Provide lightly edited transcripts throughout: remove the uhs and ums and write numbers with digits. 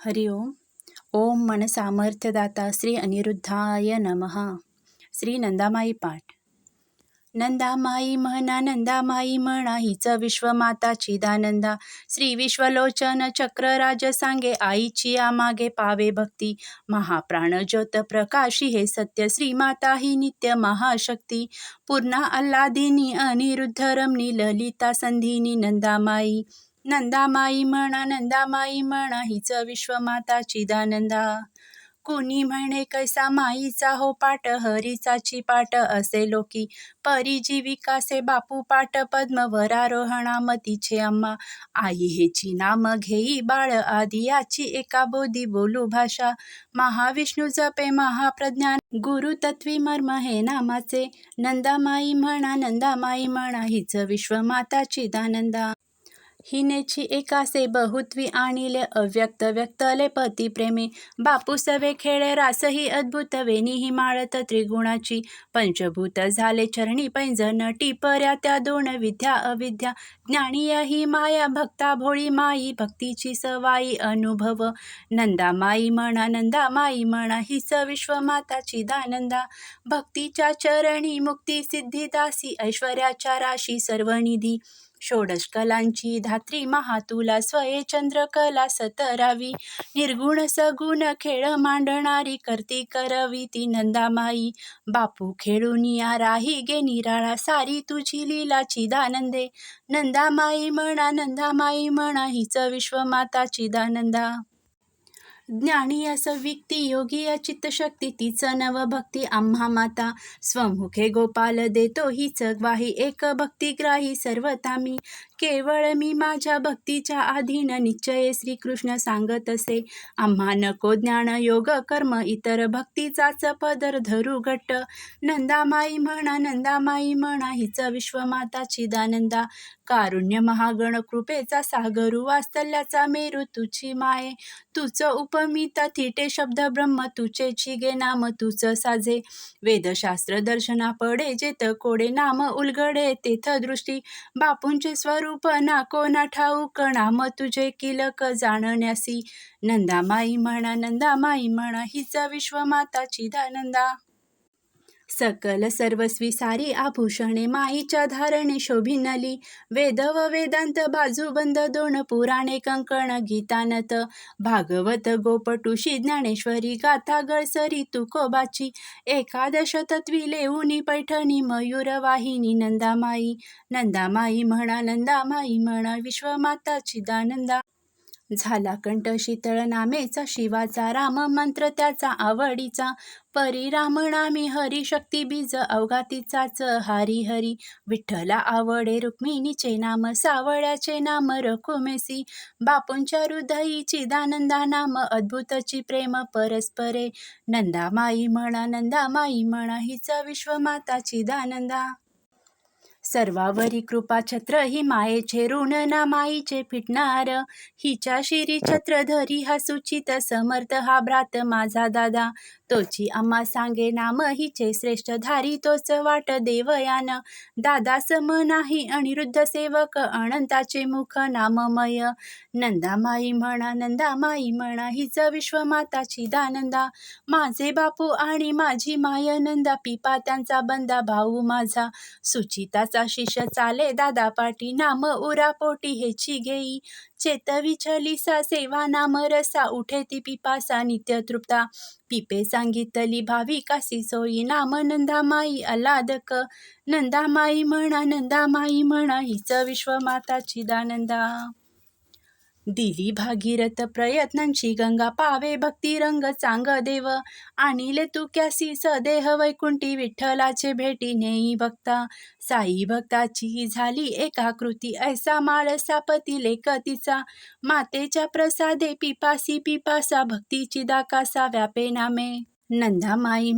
हरि ओम. ओम मन सामर्थ्यदाता श्री अनिरुद्धाय नमः. श्री नंदामाई पाठ. नंदामाई म्हणा हीच विश्वमाता चिदानंदा. श्री विश्वलोचन चक्रराज सांगे आईची आमागे पावे भक्ती. महाप्राण ज्योत प्रकाशी हे सत्य श्रीमाता ही नित्य महाशक्ती. पूर्णा आल्हादिनी अनिरुद्ध रमणी ललिता संधिनी नंदामाई. नंदामाई म्हणा हीच विश्वमाता चिदानंदा. कुणी म्हणे कैसा माईचा हो पाठ हरीचाची पाठ असे लोकी. परी जीविकासे बापू पाठ पद्मवरारोहणा मतीचे अम्मा. आई हेची नाम घेई बाळ आदी याची एका बोधी बोलू भाषा. महाविष्णू जपे महाप्रज्ञान गुरु तत्वी मर्म हे नामाचे. नंदामाई म्हणा हीच विश्वमाता चिदानंदा. हिनेची एकासे बहुत्वी आणिले अव्यक्त व्यक्तले पती प्रेमे. बापू सवे खेळे रासही अद्भुत वेणीही माळत त्रिगुणाची. पंचभूत झाले चरणी पैंजण टिपर्या त्या दोन विद्या अविद्या. ज्ञानीय ही माया भक्ता भोळी माई भक्तीची सवाई अनुभव. नंदामाई म्हणा हीच विश्वमाता चिदानंदा. भक्तीच्या चरणी मुक्ती सिद्धी दासी ऐश्वर्याच्या राशी सर्वनिधी. षोडश कलांची धात्री महातुला स्वये चंद्रकला सतरावी. निर्गुण सगुण खेळ मांडणारी करती करवी ती नंदामाई. बापू खेळूनिया राही गे निराळा सारी तुझी लीला चिदानंदे. नंदामाई म्हणा हीच विश्वमाता चिदानंदा. ज्ञानी असविक्ती योगी चित्तशक्ती तीच नवभक्ती आम्हा माता. स्वमुखे गोपाल देतो हीच ग्वाही एक भक्तिग्राही सर्वतामी. केवळ मी माझ्या भक्तीच्या अधीन निश्चये श्रीकृष्ण सांगत असे. आम्हा नको ज्ञान योग कर्म इतर भक्तीचाच पदर धरू घट्ट. नंदामाई म्हणा हीच विश्वमाता चिदानंदा. कारुण्य महागण कृपेचा सागरू वात्सल्याचा मेरू तुझी माये. तुच उपमिता थिटे शब्द ब्रह्म तुचेची गे नाम तुच साजे. वेदशास्त्र दर्शना पडे जेत कोडे नाम उलगडे तेथ दृष्टी. बापूंचे स्वरूप नाको ना ठाऊक नाम तुझे किलक जाणण्यासी. नंदामाई म्हणा हीच विश्वमाता चिदानंदा. सकल सर्वस्वी सारी आभूषणे माईच्या धारणे शोभिनली. वेद व वेदांत बाजूबंद दोन पुराणे कंकण गीतानत. भागवत गोपटुषी ज्ञानेश्वरी गाथा गळसरी तुकोबाची. एकादश तत्वी लेऊनी पैठणी मयूरवाहिनी नंदामाई म्हणा विश्वमाता चिदानंदा. झाला कंठ शीतळ नामेचा शिवाचा राम मंत्र त्याचा आवडीचा. परिरामनामी हरी शक्ती बीज अवघा तिचाच हरी. विठ्ठला आवडे रुक्मिणीचे नाम सावळ्याचे नाम रखुमेसी. बापूंच्या हृदयी चिदानंदा नाम अद्भुतची प्रेम परस्परे. नंदामाई म्हणा हीच विश्वमाता चिदानंदा. सर्वावरी कृपा छत्र ही मायेचे ऋण ना माईचे फिटणार. हिच्या शिरी छत्र धरी हा सुचित समर्थ हा भ्रात माझा दादा. तोची आम्हा सांगे नाम हिचे श्रेष्ठ धारी तोच वाट देवयान. दादा सम नाही अनिरुद्ध सेवक अनंताचे मुख नाममय. नंदामाई म्हणा हीच विश्वमाता चिदानंदा. माझे बापू आणि माझी माय नंदा पिपा त्यांचा बंदा भाऊ माझा. सुचिताचा शिष्य चाले दादा पाटी नाम उरा पोटी हेची घेई. चेतविचलिसा सेवा नाम रसा उठे ती पिपासा नित्य तृप्ता. पिपे सांगितली भाविकासी सोयी नाम नंदामाई आल्हादक. नंदामाई म्हणा हीच विश्वमाता चिदानंदा. दिली भागीरथ प्रयत्नांची गंगा पावे भक्ती रंग चांग देव. आणिले तू क्यासी सदेह वैकुंठी विठ्ठलाचे भेटी नेई भक्ता. साई भक्ताची झाली एकाकृती ऐसा माळ सापती लेकतीचा. मातेच्या प्रसादे पिपासा भक्तीची दाकासा व्यापे नामे. नंदामाई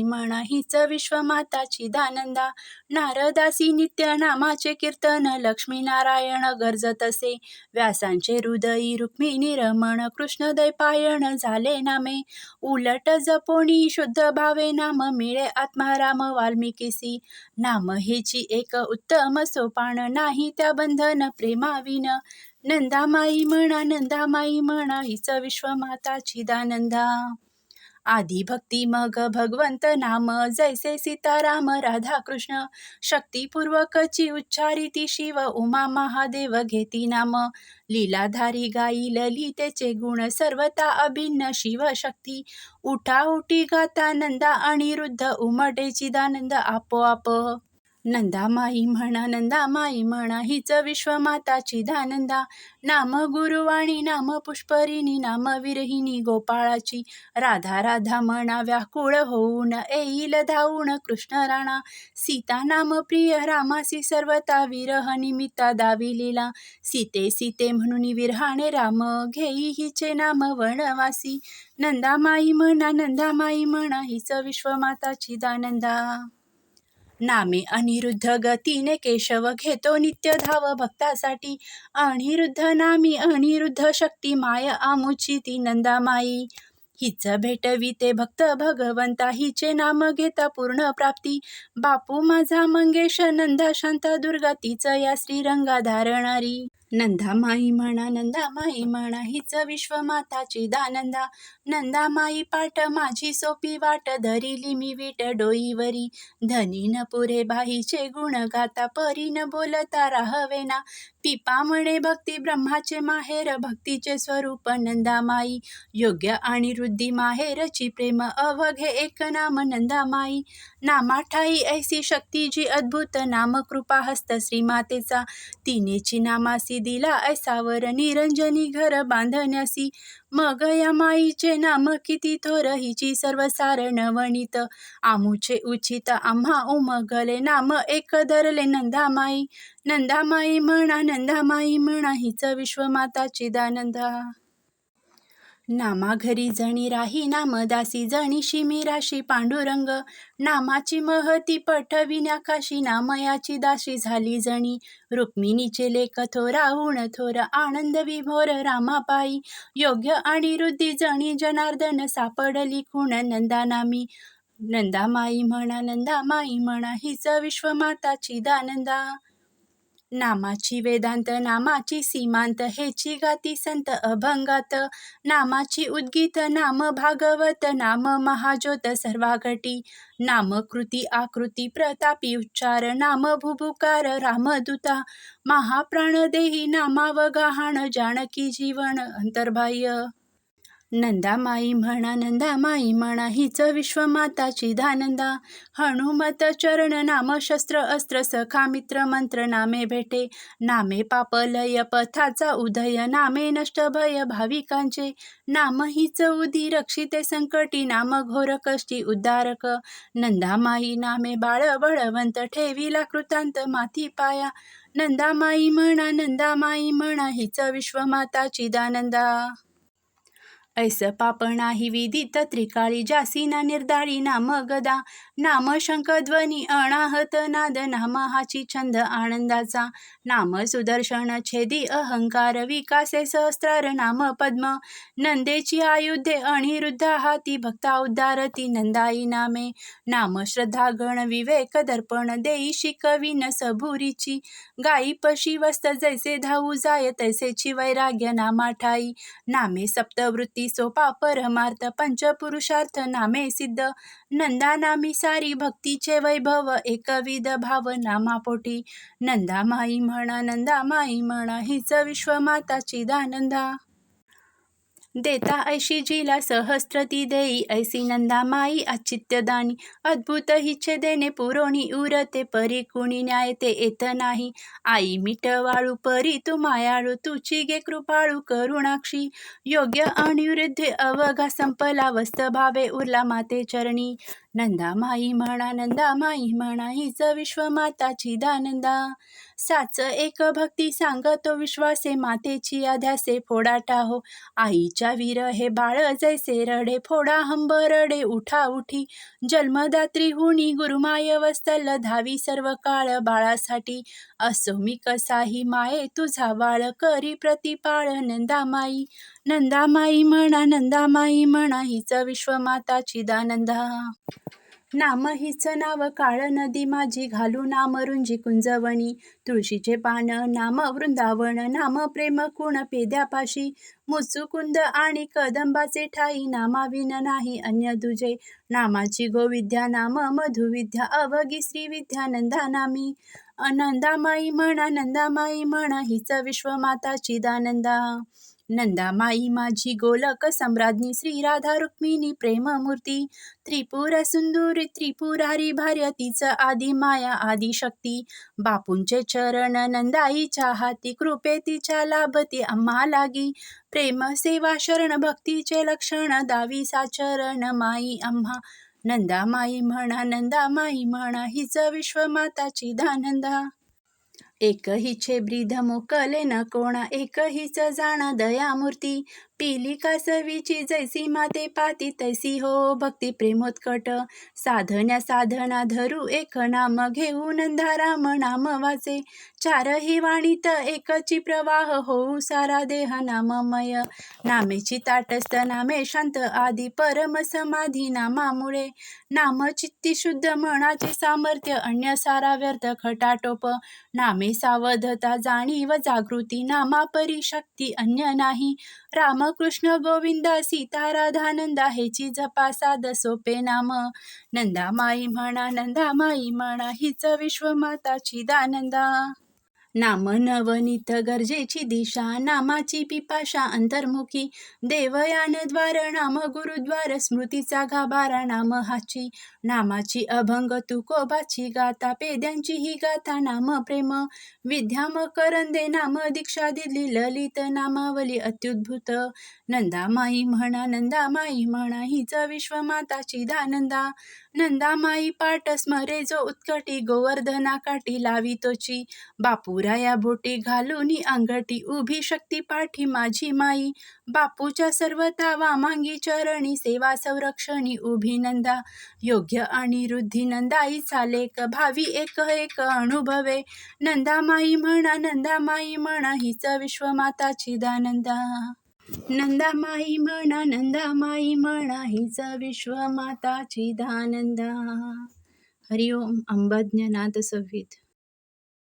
म्हणा हीच विश्वमाता चिदानंदा. नारदासी नित्य नामाचे कीर्तन लक्ष्मीनारायण गरजत असे. व्यासांचे हृदयी रुक्मिणी रमण कृष्णद्वैपायन झाले नामे. उलट जपोनी शुद्ध भावे नाम मिळे आत्माराम वाल्मिकीसी. नाम हेची एक उत्तम सोपान नाही त्या बंधन प्रेमाविन. नंदामाई म्हणा हीच विश्वमाता चिदानंदा. आधी भक्ती मग भगवंत नाम, जैसे सीताराम राधा कृष्ण. शक्तिपूर्वकची उच्चारिती शिव, उमा महादेव घेती नाम. लीलाधारी गाई ललितेचे गुण, सर्वता अभिन्न शिवशक्ती. उठा उठी गाता नंदा अनिरुद्ध, उमटे चिदानंद आपोआप. नंदामाई म्हणा हीच विश्वमाता चिदानंदा. नाम गुरुवाणी नाम पुष्परिणी, नाम विरहिणी गोपाळाची. राधा राधा म्हणा व्याकुळ होऊन, येईल धावून कृष्ण राणा. सीता नाम प्रिय रामासी, सर्वता विरह निमित्ता दाविलेला. सीते सीते म्हणून विरहाने राम, घेई हिचे नाम वनवासी. नंदामाई म्हणा हीच विश्वमाता चिदानंदा. नामे अनिरुद्ध गतीने केशव, घेतो नित्य धाव भक्तासाठी. अनिरुद्ध नामी अनिरुद्ध शक्ती, माय आमुची ती नंदामाई. हिच भेटविते भक्त भगवंता, हिचे नाम घेता पूर्ण प्राप्ती. बापू माझा मंगेश नंदा शांता दुर्गा, तीच या श्रीरंगा धारणारी. नंदामाई म्हणा हीच विश्वमाता चिदानंदा. नंदामाई पाठ माझी सोपी वाट, धरिली मी वीट डोईवरी. धनी न पुरे बाईचे गुण गाता, परी न बोलता राहवेना. पिपा म्हणे भक्ती ब्रह्माचे माहेर, भक्तीचे स्वरूप नंदामाई. योग्य आणि वृद्धी माहेरची प्रेम, अवघे एक नाम नंदामाई. नामाठाई ऐसी शक्ती जी अद्भुत, नाम कृपा हस्त श्रीमातेचा. तिनेची नामासी दिला ऐसावर, निरंजनी घर बांधण्यासी. मग या माईचे नाम किती थोर, हिची सर्वसार नवनीत. आमुचे उचित आम्हा उमगले, नाम एक धरले नंदामाई. नंदामाई म्हणा हीच विश्वमाता चिदानंदा. नामा घरी जणी राही नामदासी, जणीशी मीराशी पांडुरंग. नामाची महती पठविण्या काशी, नामयाची दाशी झाली जणी. रुक्मिणीचे लेख थोराहून थोर, आनंद विभोर रामापायी. योग्य आणि वृद्धी जणी जनार्दन, सापडली खूण नंदानामी. नंदामाई म्हणा हीच विश्वमाता चिदानंदा. नामाची वेदांत नामाची सीमांत, हेची गाती संत अभंगात. नामाची उद्गीत नाम भागवत, नाम महाज्योत सर्वाघटी. नाम कृती आकृती प्रतापी उच्चार, नाम भुभुकार रामदूता. महाप्राणदेही नामावगाहाण, जानकी जीवन अंतर्बाह्य. नंदामाई म्हणा हीच विश्वमाता चिदानंदा. हनुमत चरण नाम शस्त्र अस्त्र, सखा मित्र मंत्र नामे भेटे. नामे पापलय पथाचा उदय, नामे नष्ट भय भाविकांचे. नाम हीच उदी रक्षिते संकटी, नाम घोर कष्टी उद्धारक. नंदामाई नामे बाळ बळवंत, ठेविला कृतांत माती पाया. नंदामाई म्हणा हीच विश्वमाता चिदानंदा. ऐस पाप नाही विदित त्रिकाळी, जासी ना निर्धारी नाम गदा. नाम शंख ध्वनी अनाहत नाद, नाम हाची छंद आनंदाचा. नाम सुदर्शन छेदी अहंकार, विकासे सहस्रार नाम पद्म. नंदेची आयुधे अनिरुद्ध हाती, भक्ता उद्धारती नंदाई नामे. नाम श्रद्धा गण विवेक दर्पण, देई शिकविन सबुरीची. गाई पशी वस्त जैसे धावू जाय, तैसेची वैराग्य नामाठाई. नामे सप्तवृत्ती सोपा परमार्थ, पंचपुरुषार्थ नामे सिद्ध. नंदानामी सारी भक्तीचे वैभव, एकविध भाव नामापोटी. नंदामाई म्हणा हीच विश्वमाता चिदानंदा. देता ऐशी जिला सहस्त्र ती देई, ऐसी नंदामाई अचित्यदानी. अद्भुत हिचे देणे पुरोणी उरते, परी कुणी न्याय ते येत नाही. आई मिटवाळू परी तू मायाळू, तुची गे कृपाळू करुणाक्षी. योग्य आणि वृद्धी अवघा संपला, वस्त भावे उरला माते चरणी. नंदामाई म्हणा हीच विश्वमाता चिदानंदा. साच एक भक्ती सांगतो विश्वासे, मातेची आध्यासे फोडाटा हो. आईच्या विरहे बाळ जैसे रडे, फोडा हंबरडे उठा उठी. जन्मदात्री हुनी गुरुमाय वत्सल, धावी सर्व काळ बाळासाठी. असो मी कसाही माये तुझा बाळ, करी प्रतिपाळ नंदामाई. नंदामाई म्हणा हीच विश्वमाता चिदानंदा. नाम हीच नाव काळ नदी माझी घालू नाम रुंजी कुंजवणी. तुळशीचे पान नाम वृंदावन नाम प्रेम कुण पेद्यापाशी. मुचुकुंद आणि कदंबाचे ठाई नामाविन नाही अन्य दुजे. नामाची गोविद्या नाम मधुविद्या अवघी श्रीविद्या नंदानामी. नंदामाई म्हणा नंदामाई म्हणा हीच विश्वमाता चिदानंदा. नंदामाई माझी गोलक सम्राज्ञी श्री राधा रुक्मिणी प्रेममूर्ती. त्रिपुर सुंदरी त्रिपुरारी भार्या तीच आदी माया आदी शक्ती. बापूंचे चरण नंदाईच्या हाती कृपे तिच्या लाभती आम्हा लागी. प्रेम सेवा शरण भक्तीचे लक्षण दावी साचरण माई आम्हा. नंदामाई म्हणा हीच विश्वमाता चिदानंदा. एक हिचे ब्रीद मोकले न कोणा एक हिच जाण दयामूर्ती. पिली कासवीची जैसी माते पाती तैसी हो भक्ती प्रेमोत्कट. साधना धरू एक नाम घेऊ नंदाराम नाम वाचे. चारही वाणीत एकची प्रवाह होऊ सारा देह नाममय. नामेची ताटस्थ नामे शांत आदी परम समाधी नामामुळे. नाम चित्ती शुद्ध मनाचे सामर्थ्य अन्य सारा व्यर्थ खटाटोप. नामे सावधता जाणीव जागृती नामापरी शक्ती अन्य नाही. रामकृष्ण गोविंदा सीता राधानंदा हेची जपा साध सोपे नाम. नंदामाई म्हणा हीच विश्वमाता चिदानंदा. नाम नवनीत गरजेची दिशा नामाची पिपाशा अंतर्मुखी. देवयानद्वार नाम गुरुद्वार स्मृतीचा गाभारा नाम हाची. नामाची अभंग तुकोबाची गाथा पेद्यांची ही गाथा नाम प्रेम. विद्या मकरंदे नाम दीक्षा दिली ललित नामावली अत्युद्भुत. नंदामाई म्हणा हीच विश्वमाता चिदानंदा. नंदामाई पाठ स्मरे जो उत्कटी गोवर्धना काठी लावी तोची. बापूराया बोटी घालूनी अंगठी उभी शक्ती पाठी माझी माई. बापूच्या सर्वता वामांगी चरणी सेवा संरक्षणी उभी नंदा. योग्य आणि रुद्धी नंदाईचा लेख भावी एक एक अनुभवे. नंदामाई म्हणा हीच विश्वमाता चिदानंदा. नंदामाई म्हणा हीच विश्वमाता चिदानंदा. हरिओम अंबज्ञनाथ संवित.